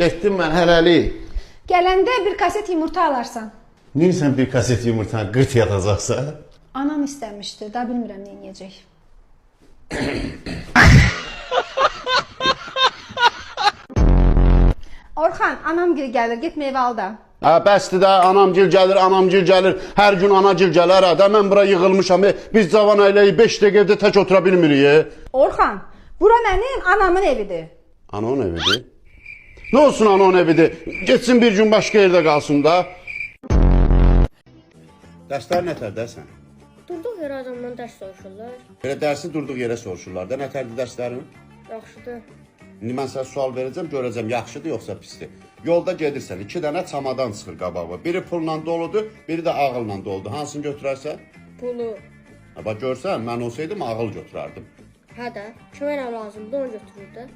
Getdim mən hələlik. Gələndə bir kaset yumurta alarsan. Niyə sən bir kaset yumurtanı qırt yatacaqsa? Anam istəmişdi, daha bilmirəm nə edəcək. Orxan, anam geri gəlir, get meyvə al da. Hə, bəsdir də, anamgil gəlir. Hər gün anagil gələr, hə də mən bura yığılmışam. Biz cavan ailəyi 5 dəqiqə evdə tək otura bilmirik. Orxan, bura mənim anamın evidir. Ananın evidir? Nə olsun ananın evidir? Getsin bir gün başqa yerdə qalsın da. Dərslər nətərdə sən? Durduq yerə adamdan dərs soruşurlar. Belə dərsi durduq yerə soruşurlar da. Nətərdir dərslərin? Yaxşıdır. İndi mən sənə sual verəcəm, görəcəm yaxşıdır yoxsa pisdir. Yolda gedirsən, 2 dənə çamadan çıxır qabağa. Biri pulla doludur, biri də ağılla doludur. Hansını götürərsən? Pulu. Bax görsən, mən olsaydım ağıl götürərdim. Hə də, kimə nə lazımdır onu götürür də.